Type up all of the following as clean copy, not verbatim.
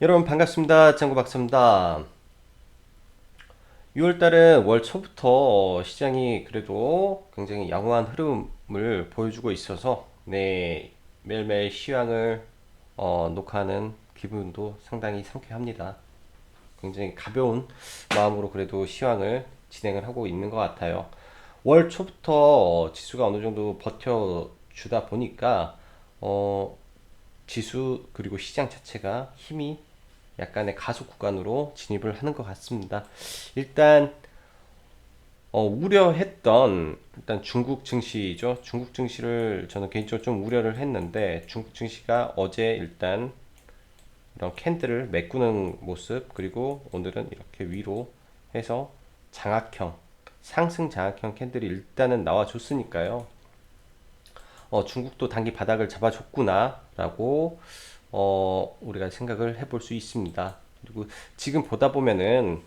여러분 반갑습니다. 짱구 박사입니다. 6월달은 월 초부터 시장이 그래도 굉장히 양호한 흐름을 보여주고 있어서 매일매일 시황을 녹화하는 기분도 상당히 상쾌합니다. 굉장히 가벼운 마음으로 그래도 시황을 진행을 하고 있는 것 같아요. 월 초부터 지수가 어느 정도 버텨주다 보니까 어, 지수 그리고 시장 자체가 힘이 약간의 가속 구간으로 진입을 하는 것 같습니다. 일단 우려했던 일단 중국 증시죠. 중국 증시를 저는 개인적으로 좀 우려를 했는데 중국 증시가 어제 일단 이런 캔들을 메꾸는 모습 그리고 오늘은 이렇게 위로 해서 장악형 상승 장악형 캔들이 일단은 나와줬으니까요. 중국도 단기 바닥을 잡아줬구나라고 우리가 생각을 해볼 수 있습니다. 그리고 지금 보다 보면은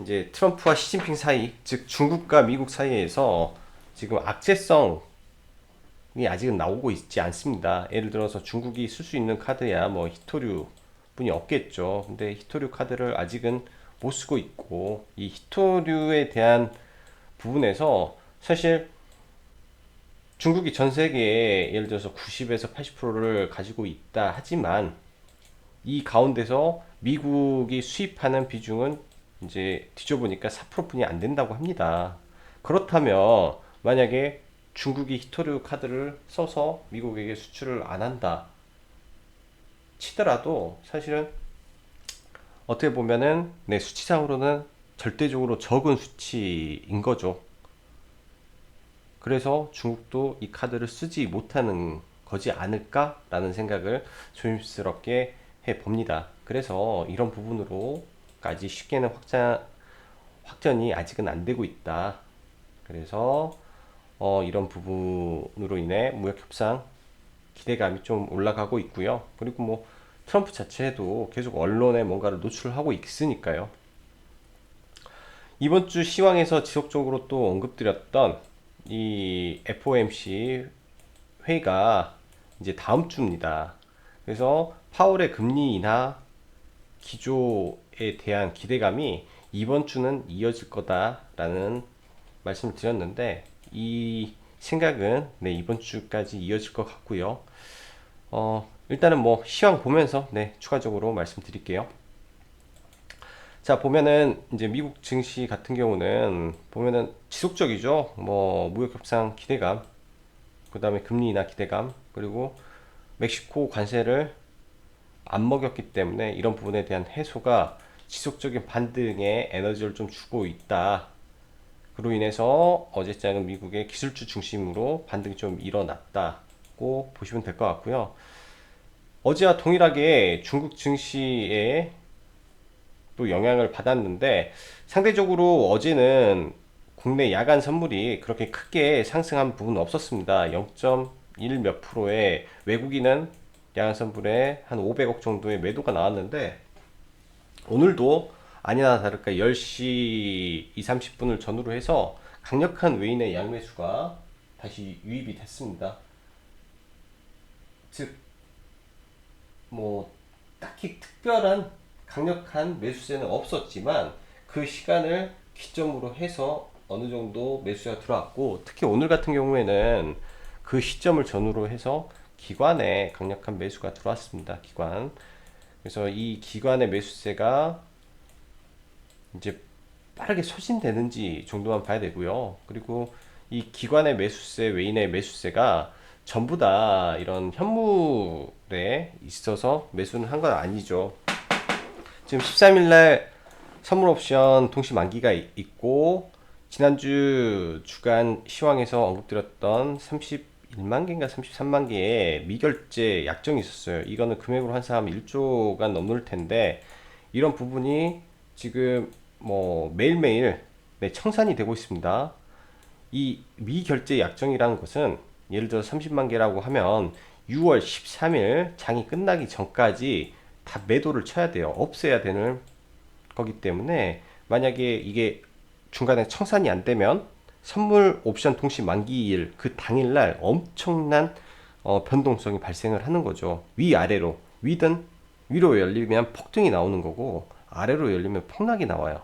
이제 트럼프와 시진핑 사이, 즉 중국과 미국 사이에서 지금 악재성이 아직은 나오고 있지 않습니다. 예를 들어서 중국이 쓸 수 있는 카드야 뭐 히토류 뿐이 없겠죠. 근데 히토류 카드를 아직은 못 쓰고 있고 이 히토류에 대한 부분에서 사실 중국이 전 세계에 예를 들어서 90에서 80%를 가지고 있다 하지만 이 가운데서 미국이 수입하는 비중은 이제 뒤져보니까 4%뿐이 안 된다고 합니다. 그렇다면 만약에 중국이 히토류 카드를 써서 미국에게 수출을 안 한다 치더라도 사실은 어떻게 보면은 내 수치상으로는 절대적으로 적은 수치인 거죠. 그래서 중국도 이 카드를 쓰지 못하는 거지 않을까라는 생각을 조심스럽게 해 봅니다. 그래서 이런 부분으로까지 쉽게는 확전이 아직은 안 되고 있다. 그래서 이런 부분으로 인해 무역 협상 기대감이 좀 올라가고 있고요. 그리고 뭐 트럼프 자체도 계속 언론에 뭔가를 노출하고 있으니까요. 이번 주 시황에서 지속적으로 또 언급드렸던 이 FOMC 회의가 이제 다음 주입니다. 그래서 파월의 금리 인하 기조에 대한 기대감이 이번 주는 이어질 거다라는 말씀을 드렸는데 이 생각은 이번 주까지 이어질 것 같고요. 일단은 뭐 시황 보면서 추가적으로 말씀드릴게요. 자, 보면은 이제 미국 증시 같은 경우는 보면은 지속적이죠. 뭐 무역 협상 기대감, 그다음에 금리 인하 기대감, 그리고 멕시코 관세를 안 먹였기 때문에 이런 부분에 대한 해소가 지속적인 반등에 에너지를 좀 주고 있다. 그로 인해서 어제장은 미국의 기술주 중심으로 반등이 좀 일어났다고 보시면 될 것 같고요. 어제와 동일하게 중국 증시에 또 영향을 받았는데 상대적으로 어제는 국내 야간 선물이 그렇게 크게 상승한 부분은 없었습니다. 0.1 몇 프로의 외국인은 야간 선물에 한 500억 정도의 매도가 나왔는데 오늘도 아니나 다를까 10시 2, 30분을 전후로 해서 강력한 외인의 양매수가 다시 유입이 됐습니다. 즉, 뭐, 딱히 특별한 강력한 매수세는 없었지만 그 시간을 기점으로 해서 어느 정도 매수가 들어왔고 특히 오늘 같은 경우에는 그 시점을 전후로 해서 기관에 강력한 매수가 들어왔습니다. 기관. 그래서 이 기관의 매수세가 이제 빠르게 소진되는지 정도만 봐야 되고요. 그리고 이 기관의 매수세, 외인의 매수세가 전부 다 이런 현물에 있어서 매수는 한 건 아니죠. 지금 13일 날 선물 옵션 동시 만기가 있고 지난주 주간 시황에서 언급드렸던 31만 개인가 33만 개의 미결제 약정이 있었어요. 이거는 금액으로 환산하면 1조가 넘을 텐데 이런 부분이 지금 뭐 매일매일 청산이 되고 있습니다. 이 미결제 약정이라는 것은 예를 들어 30만 개라고 하면 6월 13일 장이 끝나기 전까지 다 매도를 쳐야 돼요. 없애야 되는 거기 때문에 만약에 이게 중간에 청산이 안 되면 선물 옵션 통시 만기일 그 당일날 엄청난 변동성이 발생을 하는 거죠. 위아래로 위든 위로 열리면 폭등이 나오는 거고 아래로 열리면 폭락이 나와요.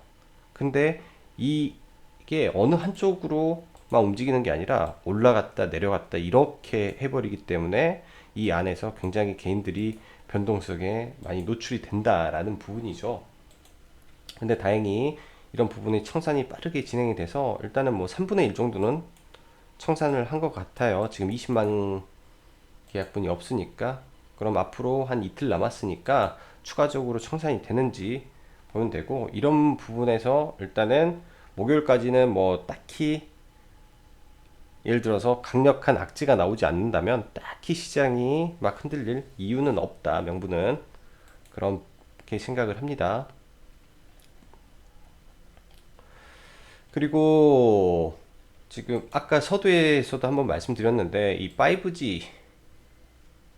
근데 이게 어느 한쪽으로만 움직이는 게 아니라 올라갔다 내려갔다 이렇게 해버리기 때문에 이 안에서 굉장히 개인들이 변동성에 많이 노출이 된다라는 부분이죠. 근데 다행히 이런 부분이 청산이 빠르게 진행이 돼서 일단은 뭐 3분의 1 정도는 청산을 한 것 같아요. 지금 20만 계약분이 없으니까. 그럼 앞으로 한 이틀 남았으니까 추가적으로 청산이 되는지 보면 되고, 이런 부분에서 일단은 목요일까지는 뭐 딱히 예를 들어서 강력한 악재가 나오지 않는다면 딱히 시장이 막 흔들릴 이유는 없다, 명분은. 그렇게 생각을 합니다. 그리고 지금 아까 서두에서도 한번 말씀드렸는데 이 5G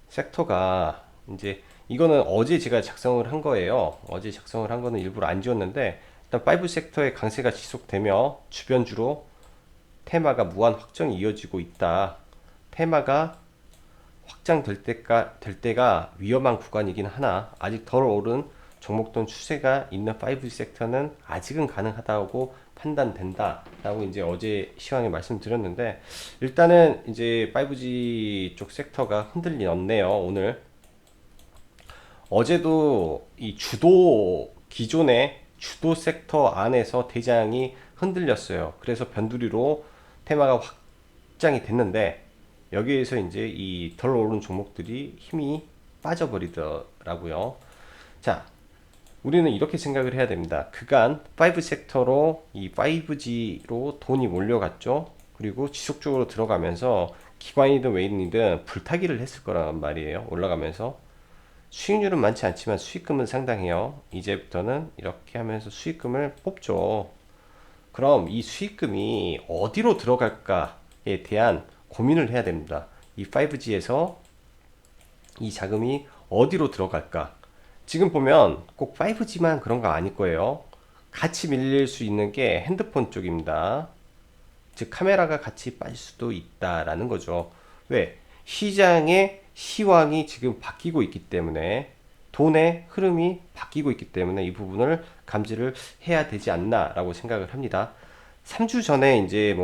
섹터가 이제 이거는 어제 제가 작성을 한 거예요. 어제 작성을 한 거는 일부러 안 지웠는데, 일단 5 섹터의 강세가 지속되며 주변주로 테마가 무한 확정이 이어지고 있다. 테마가 될 때가 위험한 구간이긴 하나 아직 덜 오른 종목 등 추세가 있는 5G 섹터는 아직은 가능하다고 판단된다 라고 이제 어제 시황에 말씀드렸는데, 일단은 이제 5G 쪽 섹터가 흔들리네요. 오늘 어제도 이 주도 기존의 주도 섹터 안에서 대장이 흔들렸어요. 그래서 변두리로 테마가 확장이 됐는데, 여기에서 이제 이 덜 오른 종목들이 힘이 빠져버리더라고요. 자, 우리는 이렇게 생각을 해야 됩니다. 그간 5 섹터로 이 5G로 돈이 몰려갔죠. 그리고 지속적으로 들어가면서 기관이든 외인이든 불타기를 했을 거란 말이에요. 올라가면서 수익률은 많지 않지만 수익금은 상당해요. 이제부터는 이렇게 하면서 수익금을 뽑죠. 그럼 이 수익금이 어디로 들어갈까에 대한 고민을 해야 됩니다. 이 5G에서 이 자금이 어디로 들어갈까? 지금 보면 꼭 5G만 그런 거 아닐 거예요. 같이 밀릴 수 있는 게 핸드폰 쪽입니다. 즉 카메라가 같이 빠질 수도 있다라는 거죠. 왜? 시장의 시황이 지금 바뀌고 있기 때문에, 돈의 흐름이 바뀌고 있기 때문에 이 부분을 감지를 해야 되지 않나라고 생각을 합니다. 3주 전에 이제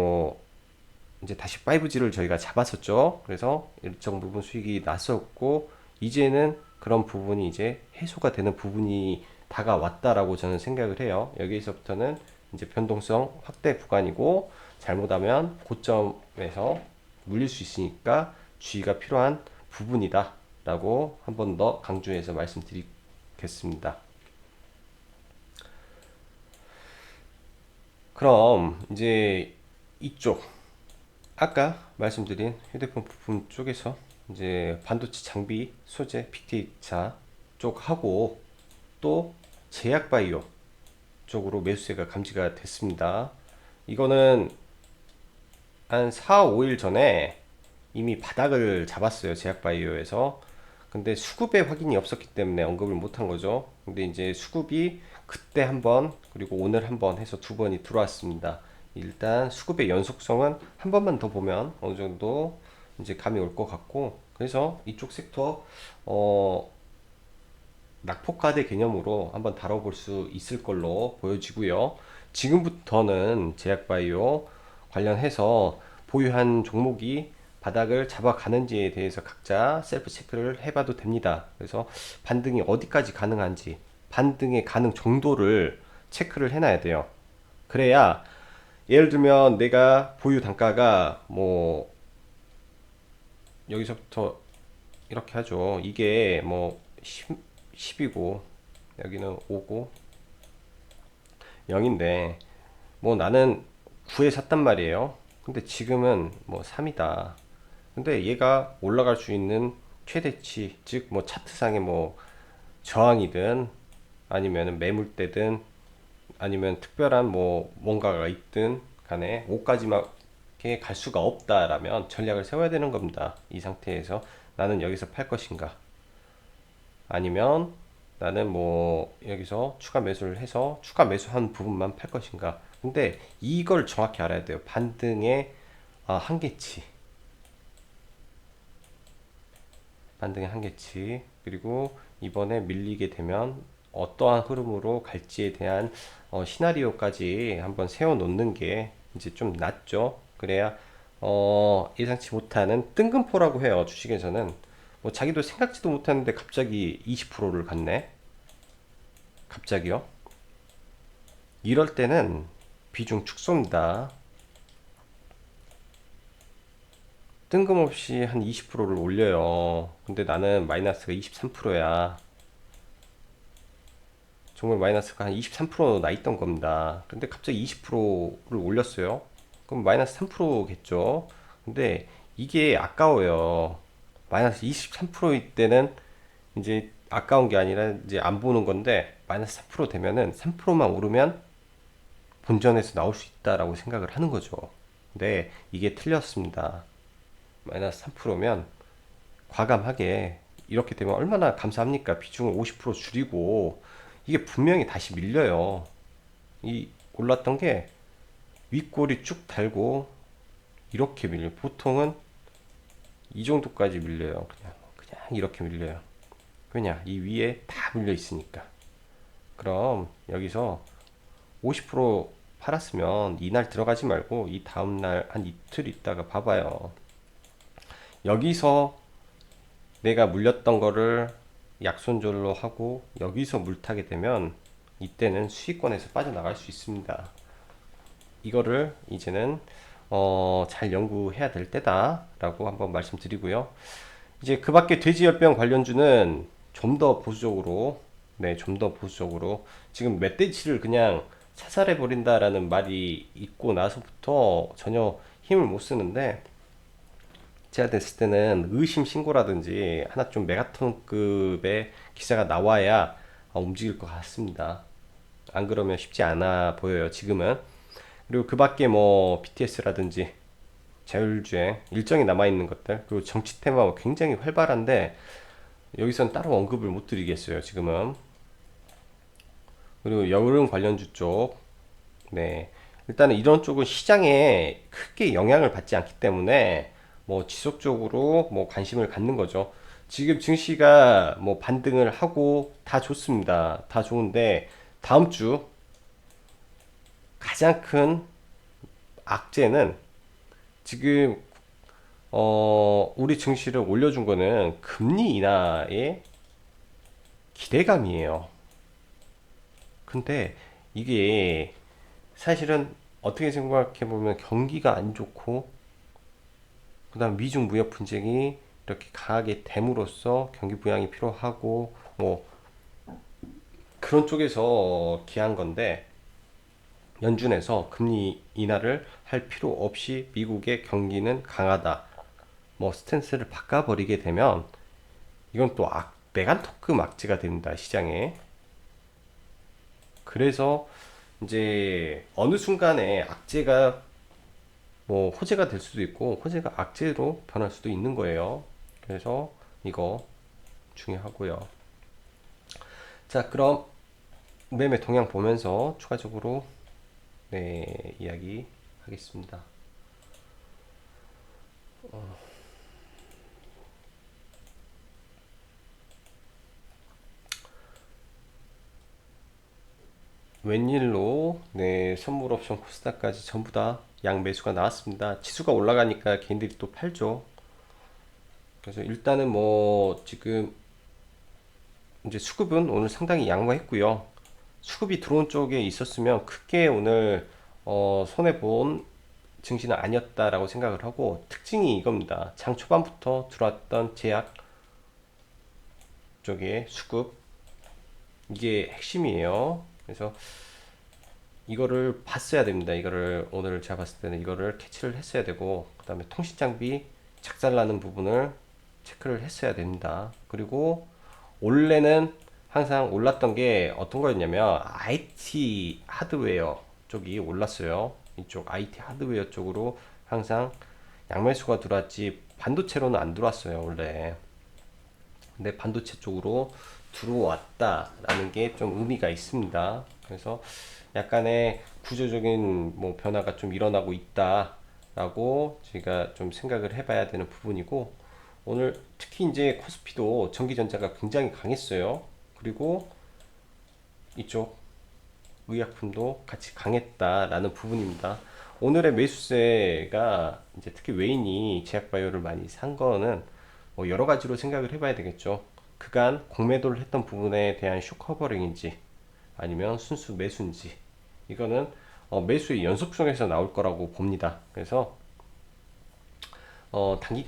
다시 5G를 저희가 잡았었죠. 그래서 일정 부분 수익이 났었고, 이제는 그런 부분이 이제 해소가 되는 부분이 다가왔다라고 저는 생각을 해요. 여기서부터는 이제 변동성 확대 구간이고, 잘못하면 고점에서 물릴 수 있으니까 주의가 필요한 부분이다 라고 한 번 더 강조해서 말씀드리겠습니다. 그럼 이제 이쪽 아까 말씀드린 휴대폰 부품 쪽에서 이제 반도체 장비 소재 빅데이터 쪽하고 또 제약바이오 쪽으로 매수세가 감지가 됐습니다. 이거는 한 4, 5일 전에 이미 바닥을 잡았어요. 제약바이오에서. 근데 수급의 확인이 없었기 때문에 언급을 못한 거죠. 근데 이제 수급이 그때 한 번, 그리고 오늘 한 번 해서 두 번이 들어왔습니다. 일단 수급의 연속성은 한 번만 더 보면 어느 정도 이제 감이 올 것 같고, 그래서 이쪽 섹터 낙폭과대 개념으로 한번 다뤄볼 수 있을 걸로 보여지고요. 지금부터는 제약바이오 관련해서 보유한 종목이 바닥을 잡아가는지에 대해서 각자 셀프 체크를 해봐도 됩니다. 그래서 반등이 어디까지 가능한지, 반등의 가능 정도를 체크를 해놔야 돼요. 그래야 예를 들면 내가 보유 단가가 뭐 여기서부터 이렇게 하죠. 이게 뭐 10이고 여기는 5고 0인데 뭐 나는 9에 샀단 말이에요. 근데 지금은 뭐 3이다. 근데 얘가 올라갈 수 있는 최대치, 즉 뭐 차트상의 뭐 저항이든 아니면 매물대든 아니면 특별한 뭐 뭔가가 있든 간에 5까지밖에 갈 수가 없다라면 전략을 세워야 되는 겁니다. 이 상태에서 나는 여기서 팔 것인가, 아니면 나는 뭐 여기서 추가 매수를 해서 추가 매수한 부분만 팔 것인가. 근데 이걸 정확히 알아야 돼요. 반등의 한계치, 반등의 한계치, 그리고 이번에 밀리게 되면 어떠한 흐름으로 갈지에 대한 시나리오까지 한번 세워 놓는 게 이제 좀 낫죠. 그래야 예상치 못하는 뜬금포라고 해요. 주식에서는 뭐 자기도 생각지도 못하는데 갑자기 20%를 갔네. 갑자기요. 이럴 때는 비중 축소입니다. 뜬금없이 한 20%를 올려요. 근데 나는 마이너스가 23%야. 정말 마이너스가 한 23%나 있던 겁니다. 근데 갑자기 20%를 올렸어요. 그럼 마이너스 3%겠죠. 근데 이게 아까워요. 마이너스 23%일 때는 이제 아까운 게 아니라 이제 안 보는 건데, 마이너스 3% 되면은 3%만 오르면 본전에서 나올 수 있다라고 생각을 하는 거죠. 근데 이게 틀렸습니다. 마이너스 3%면 과감하게, 이렇게 되면 얼마나 감사합니까? 비중을 50% 줄이고, 이게 분명히 다시 밀려요. 이 올랐던 게 윗골이 쭉 달고 이렇게 밀려요. 보통은 이 정도까지 밀려요. 그냥 이렇게 밀려요. 왜냐? 이 위에 다 밀려 있으니까. 그럼 여기서 50% 팔았으면 이날 들어가지 말고 이 다음날 한 이틀 있다가 봐봐요. 여기서 내가 물렸던 거를 약손절로 하고 여기서 물타게 되면 이때는 수익권에서 빠져나갈 수 있습니다. 이거를 이제는 잘 연구해야 될 때다라고 한번 말씀드리고요. 이제 그 밖에 돼지열병 관련주는 좀 더 보수적으로, 네, 좀 더 보수적으로, 지금 멧돼지를 그냥 사살해 버린다라는 말이 있고 나서부터 전혀 힘을 못 쓰는데, 제가 됐을 때는 의심 신고라든지 하나 좀 메가톤급의 기사가 나와야 움직일 것 같습니다. 안 그러면 쉽지 않아 보여요, 지금은. 그리고 그 밖에 뭐 BTS라든지 자율주행 일정이 남아있는 것들, 그리고 정치 테마가 굉장히 활발한데 여기선 따로 언급을 못 드리겠어요, 지금은. 그리고 여름 관련주 쪽, 네, 일단은 이런 쪽은 시장에 크게 영향을 받지 않기 때문에 뭐 지속적으로 뭐 관심을 갖는 거죠. 지금 증시가 뭐 반등을 하고 다 좋습니다. 다 좋은데 다음 주 가장 큰 악재는, 지금 우리 증시를 올려준 거는 금리 인하의 기대감이에요. 근데 이게 사실은 어떻게 생각해 보면 경기가 안 좋고, 그다음 미중 무역 분쟁이 이렇게 강하게 됨으로써 경기 부양이 필요하고 뭐 그런 쪽에서 기한 건데, 연준에서 금리 인하를 할 필요 없이 미국의 경기는 강하다, 뭐 스탠스를 바꿔버리게 되면 이건 또 메간토크 악재가 됩니다, 시장에. 그래서 이제 어느 순간에 악재가 뭐 호재가 될 수도 있고 호재가 악재로 변할 수도 있는 거예요. 그래서 이거 중요하고요. 자, 그럼 매매 동향 보면서 추가적으로, 네, 이야기 하겠습니다. 웬일로, 네, 선물 옵션 코스닥까지 전부 다 양 매수가 나왔습니다. 지수가 올라가니까 개인들이 또 팔죠. 그래서 일단은 뭐 지금 이제 수급은 오늘 상당히 양호했고요. 수급이 들어온 쪽에 있었으면 크게 오늘 손해 본 증시는 아니었다라고 생각을 하고, 특징이 이겁니다. 장 초반부터 들어왔던 제약 쪽의 수급, 이게 핵심이에요. 그래서 이거를 봤어야 됩니다. 이거를 오늘 제가 봤을 때는 이거를 캐치를 했어야 되고, 그 다음에 통신 장비 작살나는 부분을 체크를 했어야 됩니다. 그리고 원래는 항상 올랐던 게 어떤 거였냐면 IT 하드웨어 쪽이 올랐어요. 이쪽 IT 하드웨어 쪽으로 항상 양매수가 들어왔지 반도체로는 안 들어왔어요, 원래. 근데 반도체 쪽으로 들어왔다라는 게 좀 의미가 있습니다. 그래서 약간의 구조적인 뭐 변화가 좀 일어나고 있다라고 저희가 좀 생각을 해봐야 되는 부분이고, 오늘 특히 이제 코스피도 전기전자가 굉장히 강했어요. 그리고 이쪽 의약품도 같이 강했다라는 부분입니다. 오늘의 매수세가 이제 특히 외인이 제약바이오를 많이 산 거는 뭐 여러 가지로 생각을 해봐야 되겠죠. 그간 공매도를 했던 부분에 대한 쇼커버링인지 아니면 순수 매수인지 이거는 매수의 연속성에서 나올 거라고 봅니다. 그래서 단기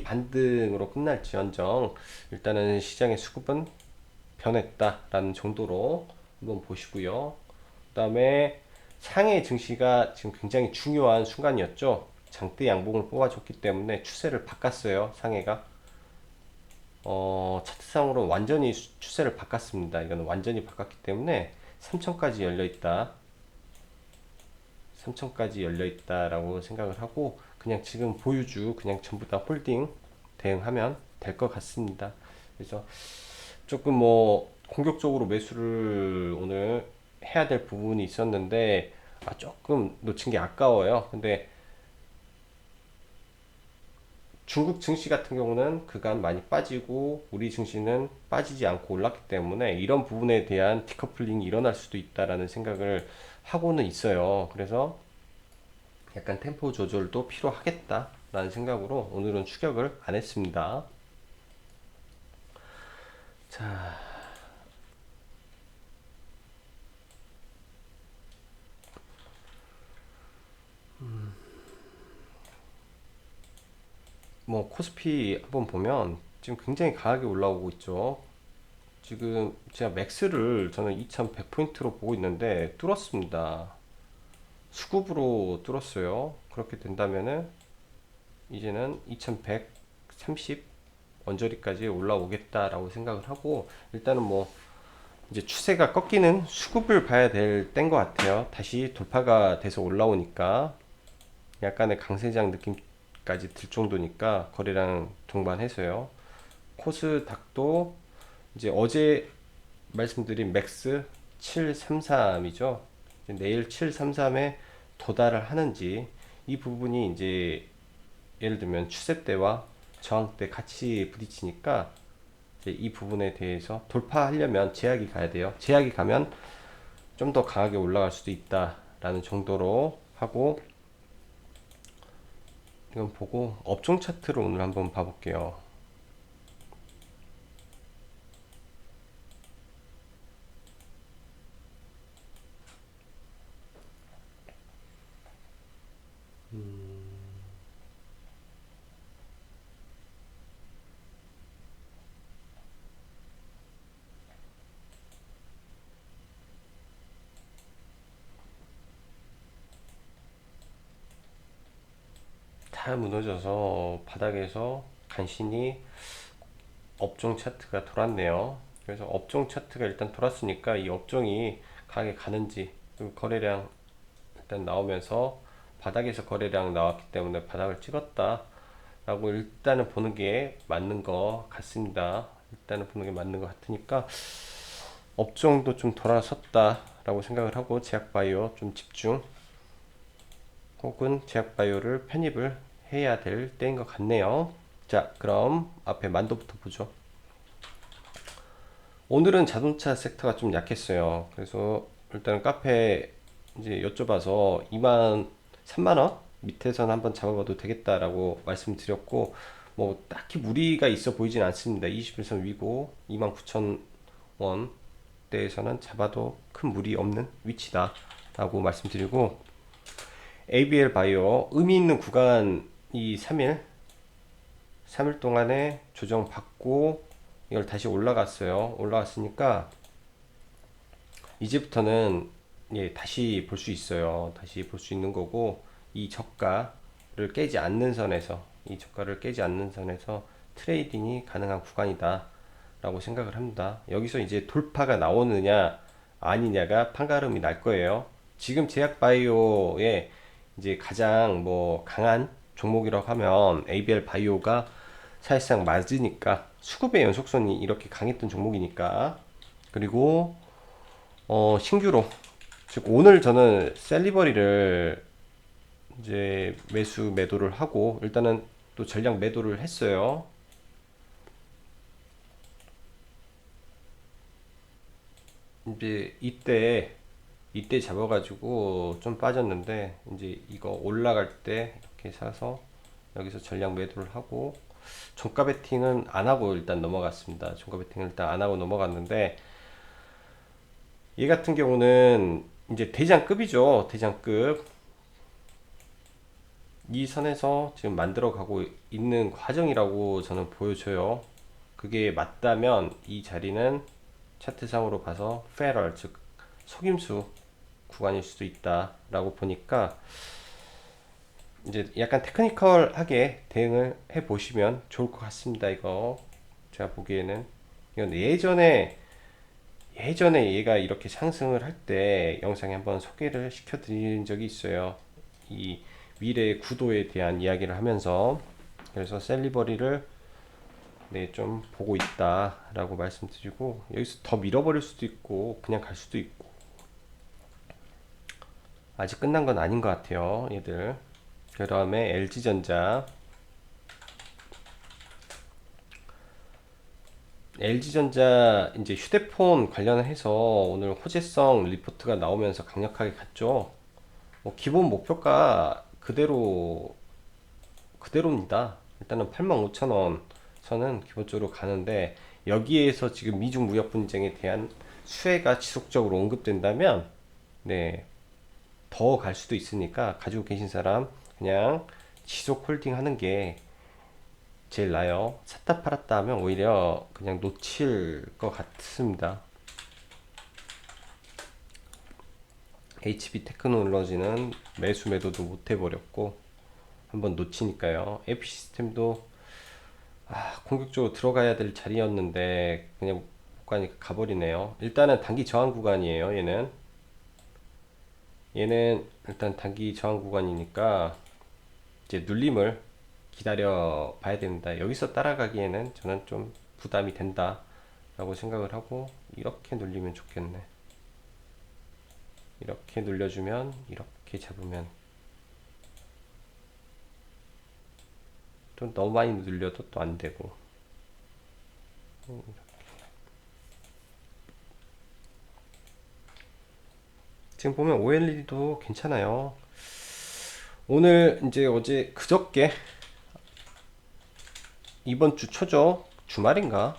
반등으로 끝날지언정 일단은 시장의 수급은 변했다라는 정도로 한번 보시고요. 그 다음에 상해 증시가 지금 굉장히 중요한 순간이었죠. 장대 양봉을 뽑아줬기 때문에 추세를 바꿨어요. 상해가 차트상으로 완전히 추세를 바꿨습니다. 이거는 완전히 바꿨기 때문에 3천까지 열려있다. 3천까지 열려있다라고 생각을 하고 그냥 지금 보유주 그냥 전부 다 홀딩 대응하면 될 것 같습니다. 그래서 조금 뭐 공격적으로 매수를 오늘 해야 될 부분이 있었는데 조금 놓친 게 아까워요. 근데 중국 증시 같은 경우는 그간 많이 빠지고 우리 증시는 빠지지 않고 올랐기 때문에 이런 부분에 대한 디커플링이 일어날 수도 있다라는 생각을 하고는 있어요. 그래서 약간 템포 조절도 필요하겠다라는 생각으로 오늘은 추격을 안 했습니다. 자, 뭐 코스피 한번 보면 지금 굉장히 강하게 올라오고 있죠. 지금 제가 맥스를 저는 2100포인트로 보고 있는데 뚫었습니다. 수급으로 뚫었어요. 그렇게 된다면은 이제는 2130 언저리까지 올라오겠다라고 생각을 하고 일단은 뭐 이제 추세가 꺾이는 수급을 봐야 될 때인 것 같아요. 다시 돌파가 돼서 올라오니까 약간의 강세장 느낌까지 들 정도니까 거래량 동반해서요. 코스닥도 이제 어제 말씀드린 맥스 733이죠. 내일 733에 도달을 하는지 이 부분이 이제 예를 들면 추세대와 저항대 같이 부딪히니까 이제 이 부분에 대해서 돌파하려면 제약이 가야 돼요. 제약이 가면 좀 더 강하게 올라갈 수도 있다라는 정도로 하고 이건 보고 업종 차트를 오늘 한번 봐볼게요. 다 무너져서 바닥에서 간신히 업종 차트가 돌았네요. 그래서 업종 차트가 일단 돌았으니까 이 업종이 강하게 가는지 그리고 거래량 일단 나오면서 바닥에서 거래량 나왔기 때문에 바닥을 찍었다 라고 일단은 보는 게 맞는 것 같습니다. 일단은 보는 게 맞는 것 같으니까 업종도 좀 돌아섰다 라고 생각을 하고 제약바이오 좀 집중 혹은 제약바이오를 편입을 해야 될 때인 것 같네요. 자, 그럼 앞에 만도부터 보죠. 오늘은 자동차 섹터가 좀 약했어요. 그래서 일단 카페 이제 여쭤봐서 3만원 밑에선 한번 잡아봐도 되겠다라고 말씀드렸고, 뭐 딱히 무리가 있어 보이진 않습니다. 21선 위고 29,000원 대에서는 잡아도 큰 무리 없는 위치다라고 말씀드리고, ABL 바이오 의미 있는 구간 이 3일 동안에 조정받고 이걸 다시 올라갔어요. 올라갔으니까 이제부터는 예, 다시 볼 수 있어요. 다시 볼 수 있는 거고 이 저가를 깨지 않는 선에서 트레이딩이 가능한 구간이다 라고 생각을 합니다. 여기서 이제 돌파가 나오느냐 아니냐가 판가름이 날 거예요. 지금 제약바이오의 이제 가장 뭐 강한 종목이라고 하면 ABL 바이오가 사실상 맞으니까 수급의 연속성이 이렇게 강했던 종목이니까. 그리고 신규로 즉 오늘 저는 셀리버리를 이제 매도를 하고 일단은 또 전략 매도를 했어요. 이제 이때 잡아가지고 좀 빠졌는데 이제 이거 올라갈 때 이렇게 사서 여기서 전략 매도를 하고 종가 베팅은 안 하고 일단 넘어갔습니다. 종가 베팅을 일단 안 하고 넘어갔는데 얘 같은 경우는 이제 대장급이죠. 대장급. 이 선에서 지금 만들어 가고 있는 과정이라고 저는 보여져요. 그게 맞다면 이 자리는 차트상으로 봐서 페럴, 즉 속임수 구간일 수도 있다라고 보니까 이제 약간 테크니컬하게 대응을 해 보시면 좋을 것 같습니다. 이거 제가 보기에는 이건 예전에 얘가 이렇게 상승을 할 때 영상에 한번 소개를 시켜 드린 적이 있어요. 이 미래의 구도에 대한 이야기를 하면서 그래서 셀리버리를 네, 좀 보고 있다라고 말씀드리고 여기서 더 밀어버릴 수도 있고 그냥 갈 수도 있고 아직 끝난 건 아닌 것 같아요. 얘들. 그 다음에 LG전자. LG전자 이제 휴대폰 관련해서 오늘 호재성 리포트가 나오면서 강력하게 갔죠. 뭐 기본 목표가 그대로입니다. 일단은 85,000원 선은 기본적으로 가는데 여기에서 지금 미중 무역 분쟁에 대한 수혜가 지속적으로 언급된다면 네, 더 갈 수도 있으니까 가지고 계신 사람 그냥 지속 홀딩 하는 게 제일 나아요. 샀다 팔았다 하면 오히려 그냥 놓칠 것 같습니다. HB 테크놀로지는 매수 매도도 못 해버렸고 한번 놓치니까요. AP 시스템도 공격적으로 들어가야 될 자리였는데 그냥 못 가니까 가버리네요. 일단은 단기 저항 구간이에요. 얘는 일단 단기 저항 구간이니까 이제 눌림을 기다려 봐야 됩니다. 여기서 따라가기에는 저는 좀 부담이 된다 라고 생각을 하고 이렇게 눌리면 좋겠네. 이렇게 눌려주면 이렇게 잡으면 또 너무 많이 눌려도 또 안 되고 지금 보면 OLED도 괜찮아요. 오늘 이제 어제 그저께 이번 주 초죠. 주말인가?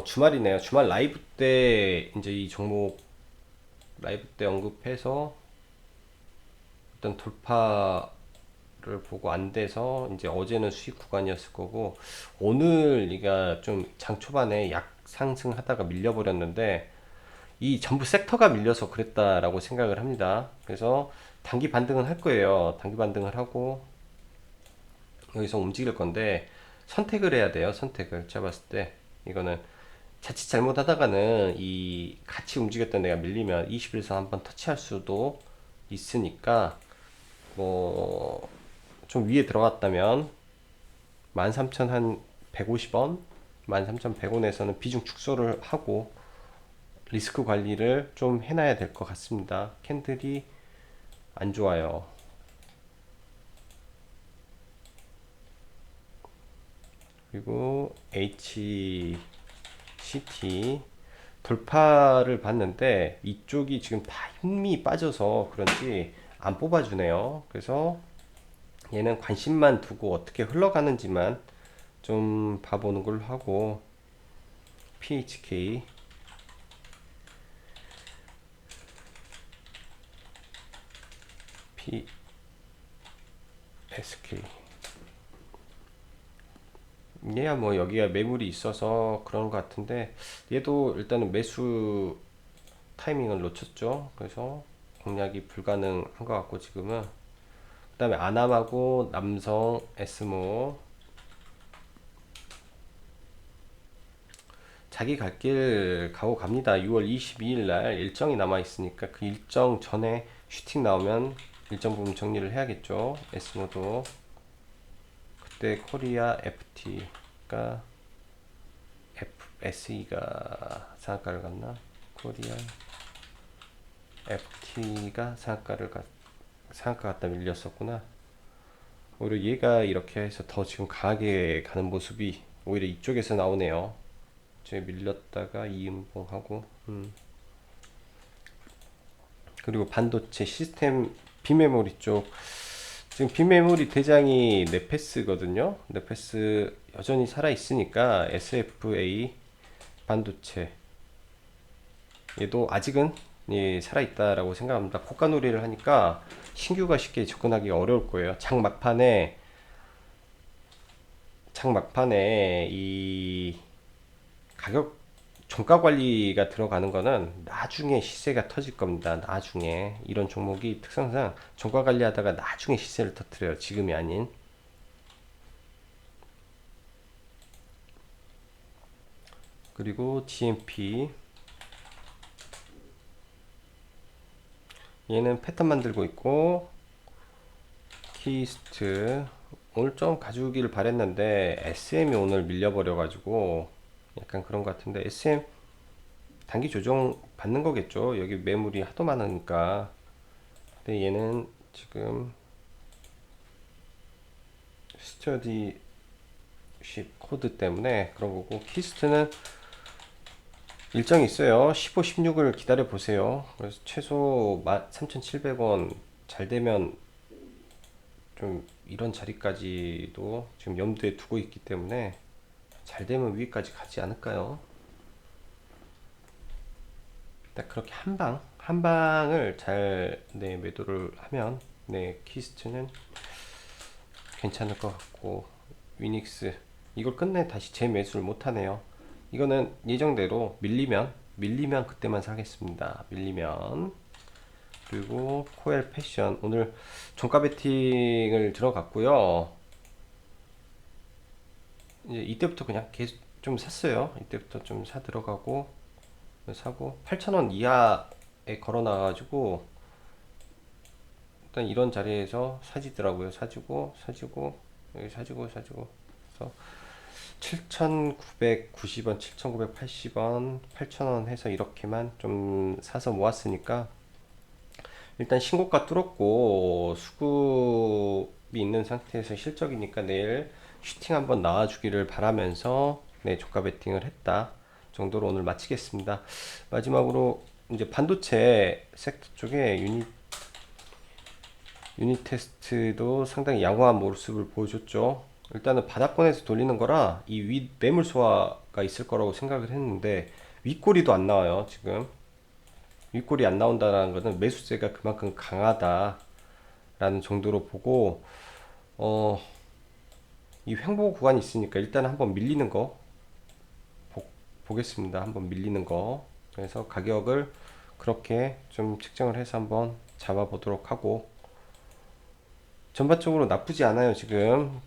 주말이네요. 주말 라이브 때 이제 이 종목 라이브 때 언급해서 어떤 돌파를 보고 안 돼서 이제 어제는 수익 구간이었을 거고 오늘 이가 좀 장 초반에 약 상승하다가 밀려버렸는데 이 전부 섹터가 밀려서 그랬다라고 생각을 합니다. 그래서 단기 반등은 할 거예요. 단기 반등을 하고 여기서 움직일 건데 선택을 해야 돼요. 선택을 제가 봤을 때 이거는 자칫 잘못하다가는 이 같이 움직였던 애가 밀리면 21선 한번 터치할 수도 있으니까 뭐 좀 위에 들어갔다면 13,000 한 150원 13,100원에서는 비중 축소를 하고 리스크 관리를 좀 해놔야 될 것 같습니다. 캔들이 안 좋아요. 그리고 HCT 돌파를 봤는데 이쪽이 지금 다 힘이 빠져서 그런지 안 뽑아주네요. 그래서 얘는 관심만 두고 어떻게 흘러가는지만 좀 봐보는 걸로 하고 PHK PSK 얘야 뭐 여기가 매물이 있어서 그런 것 같은데 얘도 일단은 매수 타이밍을 놓쳤죠. 그래서 공략이 불가능한 것 같고 지금은 그 다음에 아남하고 남성 에스모 자기 갈 길 가고 갑니다. 6월 22일 날 일정이 남아 있으니까 그 일정 전에 슈팅 나오면 일정 부분 정리를 해야겠죠. 에스모도 그때 코리아 FT가 SE가 상한가를 갔나? 코리아 FT가 상한가 갔다 밀렸었구나. 오히려 얘가 이렇게 해서 더 지금 강하게 가는 모습이 오히려 이쪽에서 나오네요. 이제 밀렸다가 이음봉하고 그리고 반도체 시스템 비메모리 쪽 지금 비메모리 대장이 네페스거든요. 네페스 여전히 살아 있으니까 SFA 반도체 얘도 아직은 예, 살아 있다라고 생각합니다. 고가놀이를 하니까 신규가 쉽게 접근하기 어려울 거예요. 장막판에 이 가격 종가 관리가 들어가는 거는 나중에 시세가 터질 겁니다. 나중에 이런 종목이 특성상 종가 관리하다가 나중에 시세를 터뜨려요. 지금이 아닌. 그리고 GMP 얘는 패턴 만들고 있고 키스트 오늘 좀 가져오기를 바랬는데 SM이 오늘 밀려버려 가지고 약간 그런 것 같은데 SM 단기 조정 받는 거겠죠. 여기 매물이 하도 많으니까. 근데 얘는 지금 스터디십 코드 때문에 그런 거고 키스트는 일정이 있어요. 15, 16을 기다려 보세요. 그래서 최소 13,700원 잘 되면 좀 이런 자리까지도 지금 염두에 두고 있기 때문에 잘 되면 위까지 가지 않을까요? 딱 그렇게 한 방을 잘 네, 매도를 하면 네, 키스트는 괜찮을 것 같고 위닉스 이걸 끝내 다시 재매수를 못 하네요. 이거는 예정대로 밀리면 그때만 사겠습니다. 밀리면. 그리고 코엘 패션 오늘 종가 베팅을 들어갔고요. 이제 이때부터 그냥 계속 좀 샀어요. 이때부터 좀 사 들어가고 사고 8,000원 이하에 걸어 놔가지고 일단 이런 자리에서 사지더라고요. 사지고 여기 사지고 그래서 7,990원, 7,980원, 8,000원 해서 이렇게만 좀 사서 모았으니까 일단 신고가 뚫었고 수급이 있는 상태에서 실적이니까 내일 슈팅 한번 나와주기를 바라면서 네, 조가 베팅을 했다 정도로 오늘 마치겠습니다. 마지막으로 이제 반도체 섹터 쪽에 유닛 테스트도 상당히 양호한 모습을 보여줬죠. 일단은 바닥권에서 돌리는 거라 이 윗 매물 소화가 있을 거라고 생각을 했는데 윗꼬리도 안 나와요. 지금 윗꼬리 안 나온다는 것은 매수세가 그만큼 강하다라는 정도로 보고 어, 이 횡보 구간이 있으니까 일단 한번 밀리는 거 보겠습니다. 한번 밀리는 거. 그래서 가격을 그렇게 좀 측정을 해서 한번 잡아보도록 하고 전반적으로 나쁘지 않아요. 지금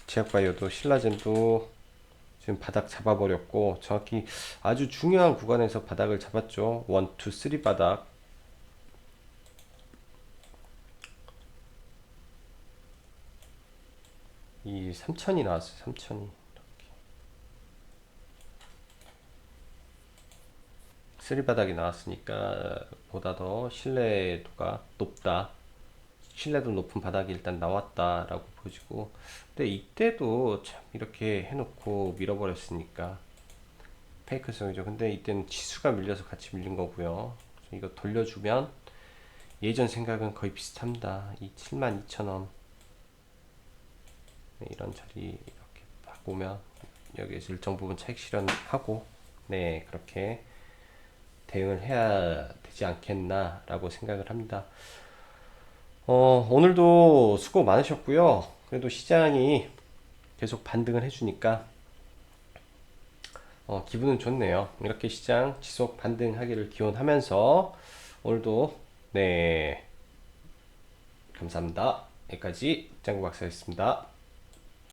제약바이오도 신라젠도 지금 바닥 잡아버렸고 정확히 아주 중요한 구간에서 바닥을 잡았죠. 1, 2, 3 바닥. 이 3천이 나왔어요. 3천이. 쓰리 바닥이 나왔으니까 보다 더 신뢰도가 높다. 신뢰도 높은 바닥이 일단 나왔다라고 보여지고 근데 이때도 참 이렇게 해놓고 밀어버렸으니까 페이크성이죠. 근데 이때는 지수가 밀려서 같이 밀린 거고요. 이거 돌려주면 예전 생각은 거의 비슷합니다. 이 72,000원 이런 자리 이렇게 바꾸면 여기에서 일정 부분 차익 실현하고 네 그렇게 대응을 해야 되지 않겠나라고 생각을 합니다. 오늘도 수고 많으셨고요. 그래도 시장이 계속 반등을 해주니까 기분은 좋네요. 이렇게 시장 지속 반등하기를 기원하면서 오늘도 네 감사합니다. 여기까지 짱구 박사였습니다.